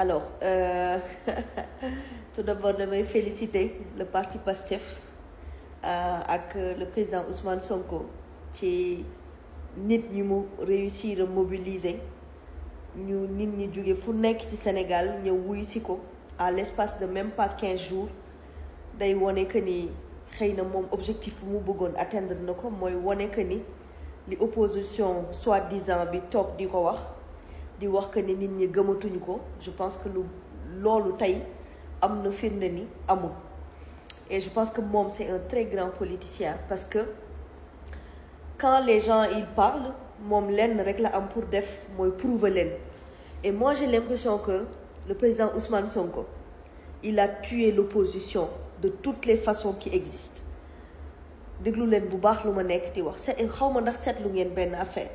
Alors, tout d'abord damay féliciter le parti PASTEF ak le président Ousmane Sonko ci nit ñi mu réussir a mobiliser ñu nit ñi jóge fu nekk ci Sénégal ñëw wuy si ko à l'espace de même pas 15 jours day wone que ni xëy na moom objectif bu mu bëggoon atteindre na ko mooy wone que ni li opposition soi-disant bi toog di ko wax que ni nit ñi gëmatuñu ko. Je pense que loolu tey am na firnde ni amul et je pense que moom c'est un très grand politicien parce que quand les gens ils parlent moom lenn rek la am pour def mooy prouver leen. Et moi j'ai l'impression que le président Ousmane Sonko il a tué l'opposition de toutes les façons qui existent. déglu leen bu baax lu ma nekk di wax xaw ma ndax seetlu ngeen benn affaire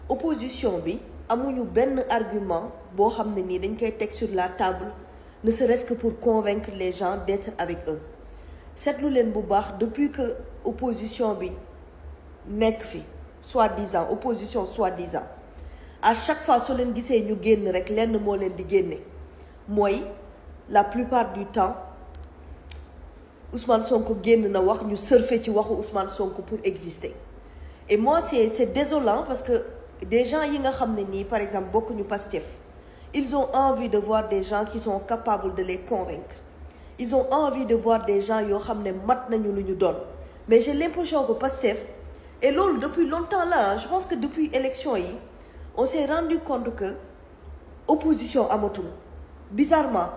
opposition bi amuñu benn argument boo xam ne nii dañ koy teg sur la table ne serait-ce que pour convaincre les gens d'être avec eux. seetlu leen bu baax depuis que opposition bi nekk fi soi-disant opposition soi-disant à chaque fois soo leen gisee ñu génn rek lenn moo leen di génne mooy la plupart du temps Ousmane Sonko génn na wax ñu surfer ci waxu Ousmane Sonko pour exister. Et moi c'est désolant parce que des gens yi nga xam ne nii par exemple bokkuñu Pastef ils ont envie de voir des gens qui sont capables de les convaincre. Ils ont envie de voir des gens yoo xam ne mat nañu lu ñu doon. Mais j'ai l'impression que Pastef et loolu depuis longtemps là je pense que depuis élection yi on s'est rendu compte que opposition amatul bizarrement.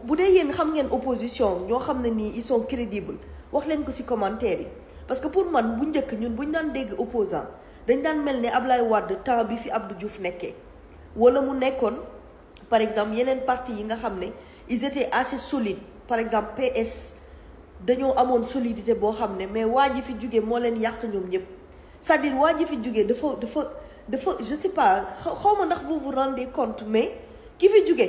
bu dee yéen xam ngeen opposition ñoo xam ne nii ils sont crédibles wax leen ko ci commentaire yi parce que pour man bu njëkk ñun buñ daan dégg opposant dañ daan mel ne Ablaye Wade temps bi fi Abdou Diouf nekkee wala mu nekkoon par exemple yeneen parti yi nga xam ne ils étaient assez solides par exemple PS dañoo amoon solidité boo xam ne mais waa ji fi jóge moo leen yàq ñoom ñëpp c'est-à-dire waa ji fi jóge dafa je sais pas xaw ma ndax vous vous rendez compte mais ki fi jóge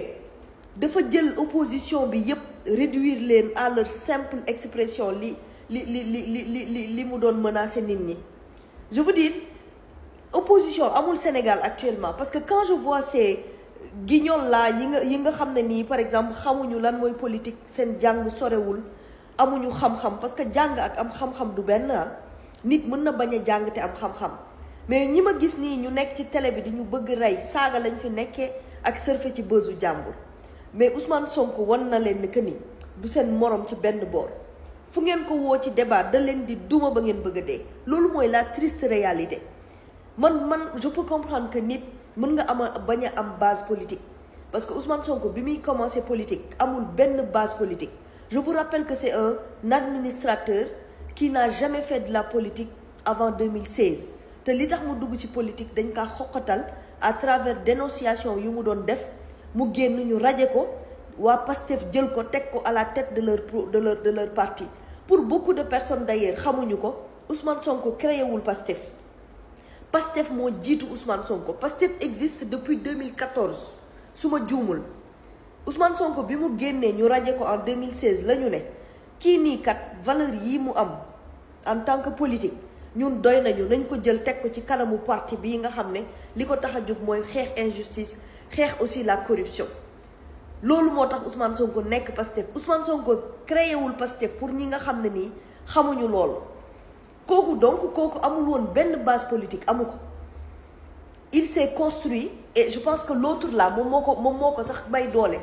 dafa jël opposition bi yëpp réduire leen à leur simple expression li mu doon menacer nit ñi. Je veux dire opposition amul Sénégal actuellement parce que quand je vois ces guignols là yi nga xam ne nii par exemple xamuñu lan mooy politique seen jàng sorewul amuñu xam-xam parce que jàng ak am xam-xam du benn nit mën na bañ a jàng te am xam-xam mais ñi ma gis nii ñu nekk ci télé bi di ñu bëgg rey saaga lañ fi nekkee ak surfer ci bësu jàmbur. Mais Ousmane Sonko wan na leen que ni du seen morom ci benn boor fu ngeen ko woo ci débat da leen di duma ba ngeen bëgg a dee loolu mooy la triste réalité. man je peux comprendre que nit mën nga bañ a am base politique parce que Ousmane Sonko bi muy commencé politique amul benn base politique. Je vous rappelle que c'est un administrateur qui n'a jamais fait de la politique avant 2016 te li tax mu dugg ci politique dañ kaa xoqatal à travers dénonciation yu mu doon def. mu génn ñu raje ko waa Pastef jël ko teg ko à la tête de leur parti. Pour beaucoup de personnes d'ailleurs xamuñu ko Ousmane Sonko créé wul Pastef. Pastef moo jiitu Ousmane Sonko. Pastef existe depuis 2014 su ma juumul Ousmane Sonko bi mu génnee ñu raje ko en 2016 la ñu ne kii nii kat valeur yi mu am en tant que politique ñun doy nañu nañ ko jël teg ko ci kanamu parti bii nga xam ne li ko tax a jóg mooy xeex injustice. xeex aussi la corruption loolu moo tax Ousmane Sonko nekk Pastef Ousmane Sonko créé wul Pastef pour ñi nga xam ne nii xamuñu loolu kooku amul woon benn base politique amu ko il s'est construit et je pense que l'autre là moom moo ko sax may doole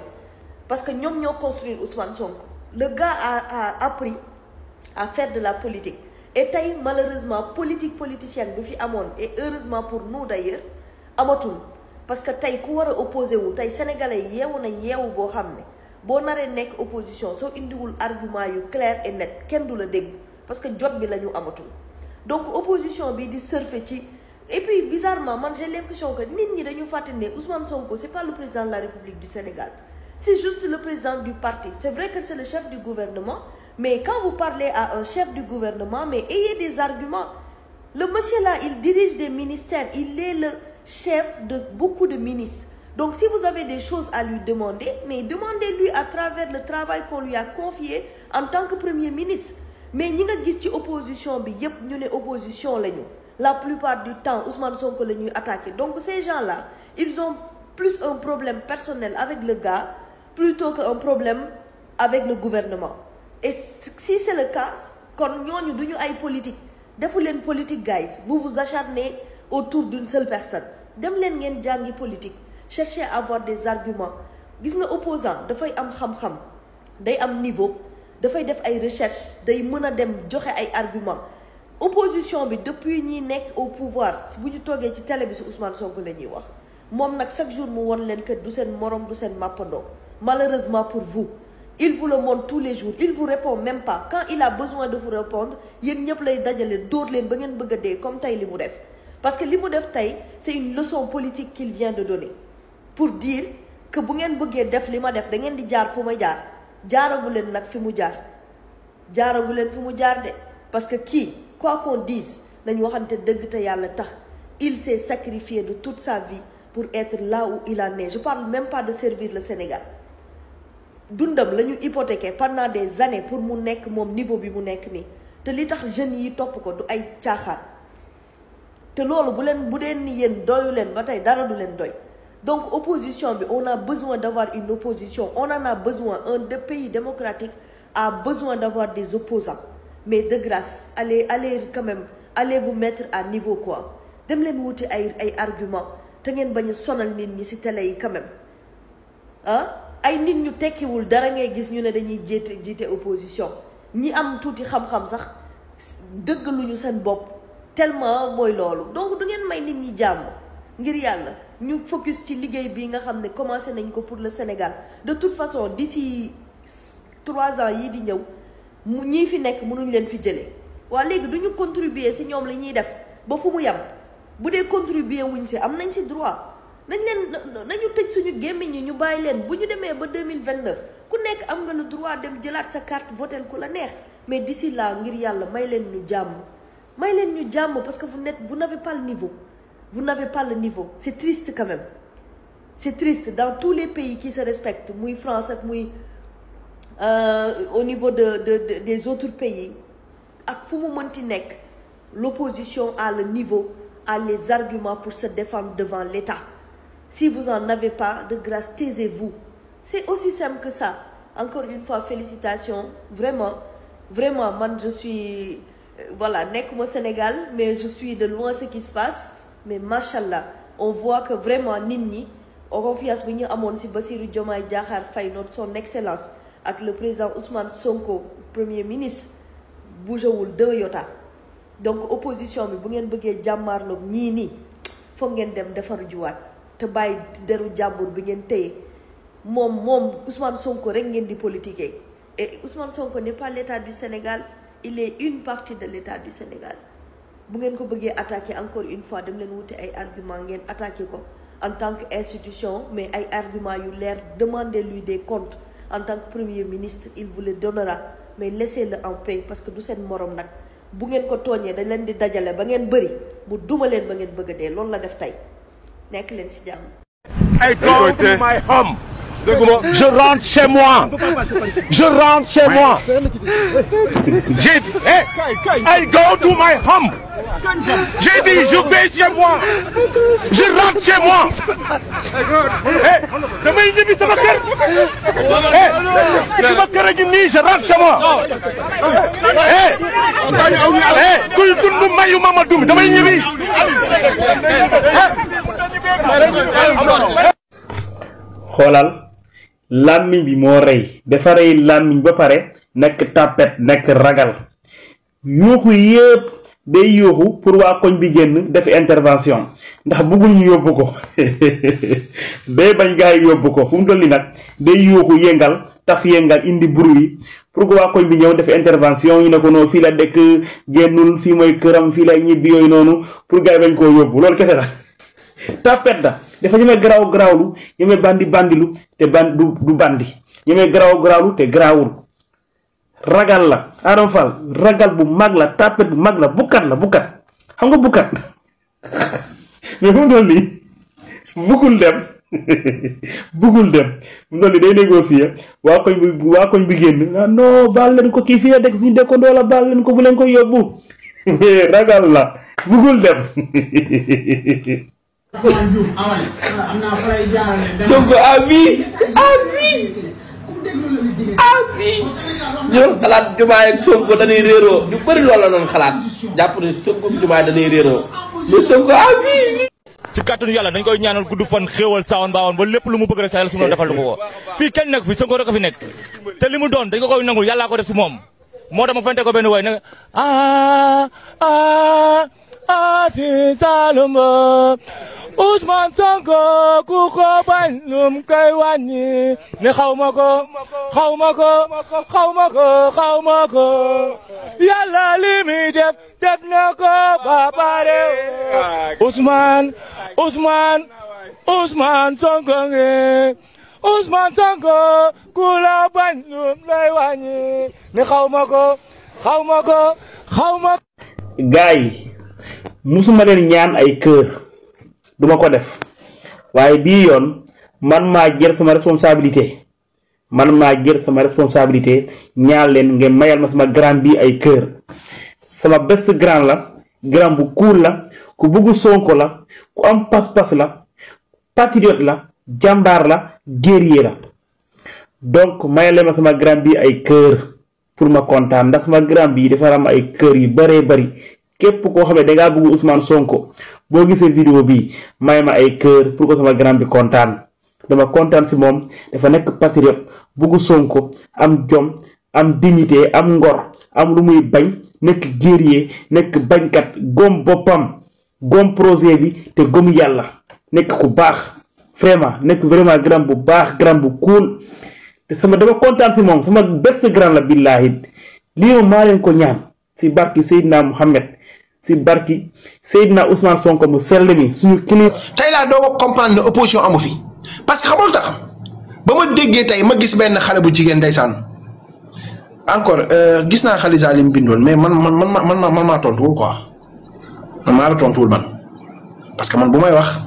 parce que ñoom ñoo construire Ousmane Sonko le gars a appris à faire de la politique et tey malheureusement politicienne bi fi amoon et heureusement pour nous d'ailleurs amatul. Parce que tey ku war a opposé wu tey sénégalais yeewu nañ yeewu boo xam ne boo naree nekk opposition soo indiwul argument yu clair et net kenn du la dégg parce que jot bi la ñu amatul. Donc opposition bi di surfer ci et puis bizarrement man j'ai l'impression que nit ñi dañu fàtte ne Ousmane Sonko c'est pas le président de la République du Sénégal c'est juste le président du parti. C'est vrai que c'est le chef du gouvernement mais quand vous parlez à un chef du gouvernement mais ayez des arguments. Le monsieur là il dirige des ministères il est le chef de beaucoup de ministres. Donc si vous avez des choses à lui demander, mais demandez-lui à travers le travail qu'on lui a confié en tant que premier ministre. Mais ñi nga gis ci opposition bi yépp ñu ne opposition lañu. La plupart du temps Ousmane Sonko la ñuy attaquer. Donc ces gens-là, ils ont plus un problème personnel avec le gars plutôt qu'un problème avec le gouvernement. Et si c'est le cas kon ñooñu duñu ay politique defu leen politique guys, vous vous acharnez autour d'une seule personne. Dem leen ngeen jàngi politique, cherchez à avoir des arguments. Gis nga opposant dafay am xam-xam, day am niveau, dafay def ay recherche, day mën a dem joxe ay arguments. Opposition bi depuis ñi nekk au pouvoir bu ñu toogee ci télé bi si Ousmane Sonko la ñuy wax moom nag chaque jour mu won leen que du seen morom du seen mappandoo. Malheureusement pour vous, il vous le montre tous les jours, il vous répond même pas. Quand il a besoin de vous répondre yéen ñëpp lay dajale dóor leen ba ngeen bëgg a dee comme tey li mu def. Parce que li mu def tey c'est une leçon politique qu'il vient de donner pour dire que bu ngeen bëggee def li ma def da ngeen di jaar fu ma jaar jaaragu leen nag fi mu jaar jaaragu leen fi mu jaar de parce que kii quoi qu'on dise nañ waxante dëgg te yàlla tax il s'est sacrifié de toute sa vie pour être là où il en est. Je parle même pas de servir le Sénégal. Dundam la ñu hypothéqué pendant des années pour mu nekk moom niveau bi mu nekk nii te li tax jeunes yi topp ko du ay caaxaan te loolu bu dee ni yéen doyu leen ba tey dara du leen doy. Donc opposition bi on a besoin d'avoir une opposition, on en a besoin. Un pays démocratique a besoin d'avoir des opposants. Mais de grâce allez quand même allez vous mettre à niveau quoi. Dem leen wuti ay argument te ngeen bañ a sonal nit ñi ci télé yi quand même ah ay nit ñu tekkiwul dara ngay gis ñu ne dañuy jiite opposition ñi am tuuti xam-xam sax dëgg lu ñu seen bopp tellement mooy loolu. Donc du ngeen may nit ñi jàmm ngir yàlla ñu focus ci liggéey bi nga xam ne commencé nañ ko pour le Sénégal. De toute façon d'ici 3 ans yii di ñëw ñii fi nekk mënuñ leen fi jëlee waa léegi du ñu contribuer ci ñoom li ñuy def ba fu mu yem bu dee contribuer wuñ ci am nañ ci droit nañu tëj suñu gémmiñ ñi ñu bàyyi leen bu ñu demee ba 2029 ku nekk am nga le droit dem jëlaat sa carte voter ku la neex mais d'ici là ngir yàlla may leen ñu jàmm parce que vous n'avez pas le niveau. Vous n'avez pas le niveau. C'est triste quand même. C'est triste. Dans tous les pays qui se respectent, muy France ak muy au niveau des autres pays, ak fu mu mënti nekk, l'opposition a le niveau, a les arguments pour se défendre devant l'État. Si vous en avez pas, de grâce, taisez-vous. C'est aussi simple que ça. Encore une fois, félicitations. Vraiment, vraiment, man, je suis... voilà, nekkuma Sénégal, mais je suis de loin ce qui se passe. Mais machallah, on voit que vraiment nit ñi confiance bi ñu amoon ci Bassirou Diomaye Diakhar Faye notre son excellence ak le président Ousmane Sonko premier ministre bougewul 2 iota. Donc opposition bi bu ngeen bëggee jàmmaarloog ñii nii foog ngeen dem defaru juwaat te bàyyi deru jàmbur bi ngeen téye moom Ousmane Sonko rek ngeen di politiquer. Et Ousmane Sonko n'est pas l'État du Sénégal, il est une partie de l'État du Sénégal. Bu ngeen ko bëggee attaquer encore une fois dem leen wuti ay argument ngeen attaquer ko en tant que institution mais ay argument yu leer demandez-lui des comptes en tant que premier ministre il vous le donnera mais laissez-le en paix parce que du seen morom nag bu ngeen ko tooñee dañ leen di dajale ba ngeen bëri mu duma leen ba ngeen bëgg a dee loolu la def tey nekk leen ci jàmm. I go to my home. Je rentre chez moi. Je rentre chez moi. I go to my home. J'ai dit, je vais chez moi. Je rentre chez moi. Damay ñibbi sama kër. Sama kër gi nii, je rentre chez moi. Kuy dund mayu mama dum damay ñibbi. xoolal làmmiñ bi moo rey dafa rey làmmiñ ba pare nekk tapet nekk ragal yuuxu yépp day yuuxu pour waa koñ bi génn def intervention ndax bëggul ñu yóbbu ko day bañ gaa yi yóbbu ko fu mu toll nii nag day yuuxu yëngal taf yëngal indi bruit pour que waa koñ bi ñëw def intervention ñu ne ko noonu fii la dëkk génnul fii mooy këram fii lay ñibbi yooyu noonu pour gaa yi bañ koo yóbbu loolu kese la tapet da dafa ñeme garaaw garaawlu ñeme bandi bandilu te du bandi ñeme garaaw garaawlu te garaawul ragal la Adama Fall ragal bu mag la tapet bu mag la bukkat xam nga bukkat mais fu mu toll nii bugul dem mu toll nii day négocier waa koñ bi génn non baal leen ko kii fii la dëkk suñu dëkkandoo la baal leen ko bu leen ko yóbbu ragal la bugul dem Sonko à vie ñoo xalaat Diomaye ak Sonko dañuy réeroo ñu bëri loolu la doon xalaat jàpp ne Sonko ak Diomaye dañuy réeroo mais Sonko à vie. ci kàttanu yàlla dañ koy ñaanal gudd fan xéewal saawoon baawoon ba lépp lu mu bëgg rek sa yàlla su ma defal ko fii kenn nekk fi Sonko rek a fi nekk te li mu doon dañ ko koy nangul yàllaa ko def si moom moo tax ma fente ko benn way ne si Salomba Ousmane Sonko ku ko bañ lum koy wàññi ne xaw ma ko yàlla li muy def na ko ba pare Ousmane Sonko nge Ousmane Sonko ku la bañ lum lay wàññi ne xaw ma ko gaay musuma leen ñaan ay kër duma ko def waaye bii yoon man maa jël sama responsabilité ñaan leen ngeen mayal ma sama grand bi ay kër sama best grand la grand bu cool la ku bëgg Sonko la ku am pas-pas la patriote la jàmbaar la guerrier la donc mayal leen ma sama grand bi ay kër pour ma kontaan ndax sama grand bi dafa am ay kër yu bëree bëri képp koo xam ne dangaa bëgg Ousmane Sonko boo gisee vidéo bi may ma ay kër pour que sama grand bi kontaan dama kontaan si moom dafa nekk patriote bëgg Sonko am jom am dignité am ngor am lu muy bañ nekk guerrier nekk bañkat gom boppam gom projet bi te gom yàlla nekk ku baax vraiment nekk vraiment grand bu baax grand bu cool te dama kontaan si moom sama best grand la billahi lii moom maa leen ko ñaan si barki Seydina Mohamed si barki Seydina Ousmane Sonko mu sell mi suñu kili tey laa doo ko comprendre ne opposition amu fi parce que xamul tax ba ma déggee tey ma gis benn xale bu jigéen ndeysaan encore gis naa Khaliza li mu bindoon mais man maa tontuwul quoi man maa la tontuwul man parce que man bu may wax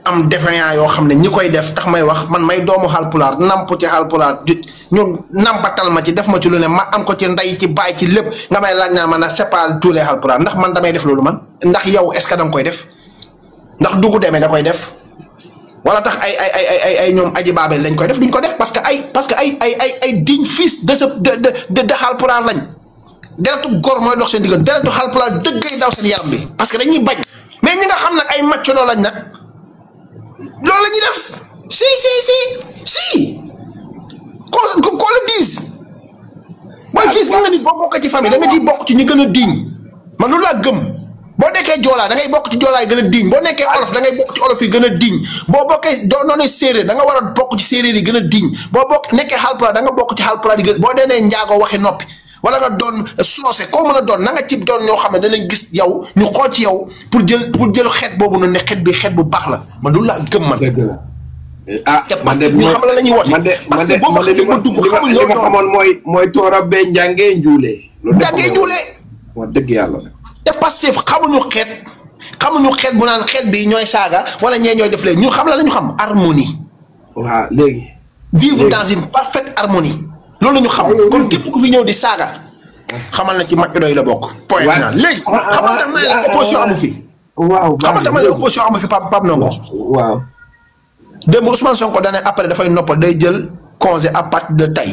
am défaillant yoo xam ne ñi koy def tax may wax man may doomu Haalpulaar namp ci Haalpulaar ñu nampatal ma ci def ma ci lu ne ma am ko ci ndey ci baay ci lépp nga may laaj naa man nag c'est pas tous les Haalpulaar ndax man damay def loolu man ndax yow est-ce que da nga koy def ndax dugg demee da koy def wala tax ay ñoom aji baabel lañ koy def duñ ko def parce que ay digne fils de de Haalpulaar lañ deretu góor mooy dox seen diggante deretu Haalpulaar dëggay daw seen yaram bi parce que dañuy bañ mais ñi nga xam nag ay macc loo lañ nag loolu la ñuy def si qu'on le dise mooy fils nga nit boo bokk ci famille da nga ciy bokk ci ñi gën a diñ man loolu laa gëm boo nekkee joolaa da ngay bokk ci joolaa yi gën a diñ boo nekkee olof da ngay bokk ci olof yi gën a diñ boo bokkee doo noonee séeréer da nga war a bokk ci séeréer yi gën a diñ boo bokk nekkee Haalpulaar da nga bokk ci Haalpulaar yi gën boo deenee njaago waxi noppi wala nga doon soose koo mën a doon na nga cib doon ñoo xam ne danañ gis yow ñu xool ci yow pour jël xeet boobu noonu ne xeet bi xeet bu baax la man loolu laa gëm man. dëgg la ah man de ñu xam la la ñuy woote. man de li ma xamoon mooy toora bee njàngee njuulee. njàngee njuulee. wax dëgg yàlla la. te Pastef xamuñu xeet bu naan xeet bi ñooy saaga wala ñee ñooy def léegi ñun xam la ñu xam harmonie. waaw léegi. vivre dans une parfaite harmonie. loolu la ñu xam kon képp ku fi ñëw di saaga xamal na ci mag doy la bokk. point final léegi xamal na ne opposition amu fi. waaw xamal na ne opposition amu fi Pape Ndongo. waaw. démb Ousmane Sonko dane après dafay noppal day jël congé à partir de tey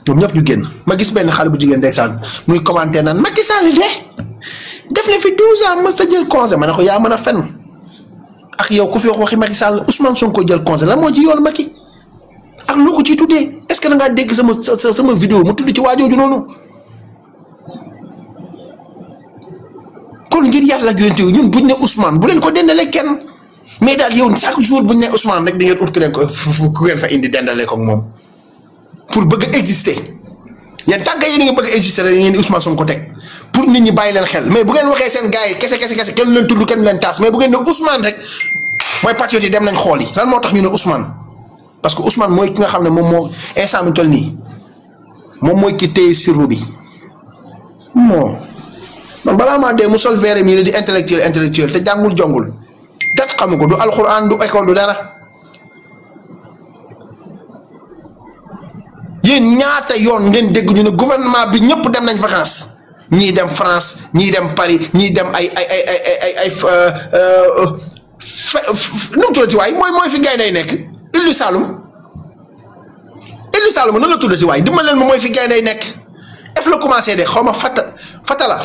ñoom ñëpp ñu génn ma gis benn xale bu jigéen ndeysaan muy commenté naan Macky Sall de def na fi 12 ans mës ta jël congé ma ne ko yaa mën a fenn ak yow ku fi wax waxi Macky Sall Ousmane Sonko jël congé lan moo ci yoon Macky ak lu ko ciy tuddee est-ce que da ngaa dégg sama vidéo mu tudd ci waajooju noonu kon ngir yàlla ak yonent ñun buñ ne Ousmane bu leen ko dendalee kenn mais daal yow chaque jour buñ ne Ousmane rek di ngeen ut ku leen ko ku ngeen fa indi dendalee ko moom pour bëgg a exister yéen tant que yéen a ngi bëgg a exister rek ngeen Ousmane Sonko teg pour nit ñi bàyyi leen xel mais bu ngeen waxee seen gars yi kese kenn leen tudd kenn leen taas mais bu ngeen ne Ousmane rek mooy patriote yi dem nañ xool yi lan moo tax ñu ne Ousmane. parce que Ousmane mooy ki nga xam ne moom moo instant bi toll nii moom mooy ki téye sirru bi moo man balaa maa dee mu sol verre mi di intellectuel te jàngul jongul tet xamu ko du alxuraan du école du dara yéen ñaata yoon ngeen dégg ñu ne gouvernement bi ñëpp dem nañ vacances ñii dem France ñii dem Paris ñii dem ay nu mu tuddati waay mooy fi gaynde yi nekk Île du Saloum nan la tuddati waay dimbal leen ma mooy fi gaynde yi nekk F la commencé de xaw ma fatala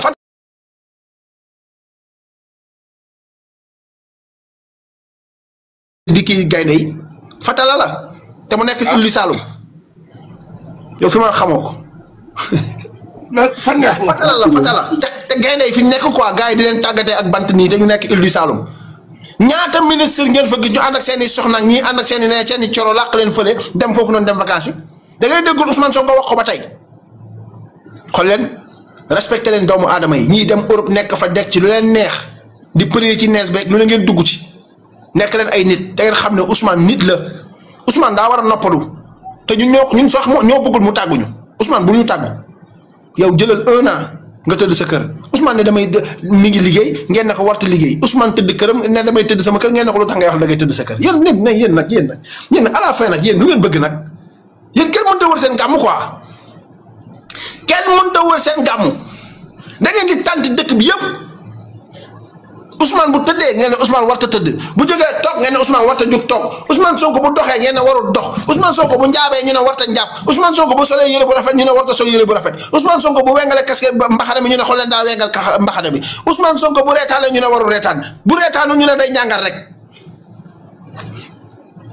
di kii gaynde yi fatala la te mu nekk Île du Saloum yow fi ma xamoo ko fan nga fatala te gaynde yi fi ñu nekk quoi gars yi di leen tàggatee ak bant nii te ñu nekk Île du Saloum ñaata ministre ngeen fa gis ñu ànd ak seen i soxna ñii ànd ak seen i coro làq leen fële dem foofu noonu dem vacances yi da ngay déggul Ousmane Sonko wax ko ba tey xool leen respecté leen doomu aadama yi ñii dem Europe nekk fa dekk ci lu leen neex di përie ci nees beeg lu ne ngeen dugg ci nekk leen ay nit te ngeen xam ne Ousmane nit la Ousmane daa war a noppalu te ñun sax ñoo bëggul mu tàgguñu Ousmane bu ñu tàggu yow jëlal 1 an nga tëdd sa kër Ousmane ne mi ngi liggéey ngeen ne ko warta liggéey Ousmane tëdd këram ne damay tëdd sama kër ngeen ne ko lu tax ngay wax da ngay tëdd sa kër yéen nag yéen à la fin nag yéen lu ngeen bëgg nag yéen kenn mënut a wër seen gàmmu quoi kenn mënut a wër seen gàmmu da ngeen di tànn dëkk bi yëpp Ousmane bu tëddee ngeen ne Ousmane warta tëdd bu jógee toog ngeen ne Ousmane warta jóg toog Ousmane Sonko bu doxee ngeen ne warul dox Ousmane Sonko bu njaabee ñu ne warta njaab Ousmane Sonko bu solee yére bu rafet ñu ne warta sol yére bu rafet Ousmane Sonko bu wengale casquette mbaxane bi ñu ne xool leen daa wengal mbaxane bi Ousmane Sonko bu reetaanee ñu ne warul reetaan bu reetaanu ñu ne day ñàngal rek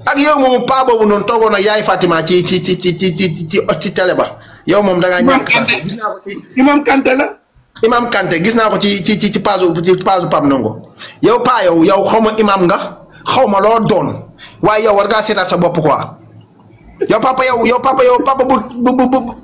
ak yow moomu paa boobu noonu toogoon ak yaay Fatima ci télé ba yow moom da ngaa ñàkk sax gis naa ko ci Imam Kanté la Imam Kanté gis naa ko ci page Pape Ndongo yow paa yow xaw ma imam nga xaw ma loo doon waaye yow war ngaa seetaat sa bopp quoi yow papa bu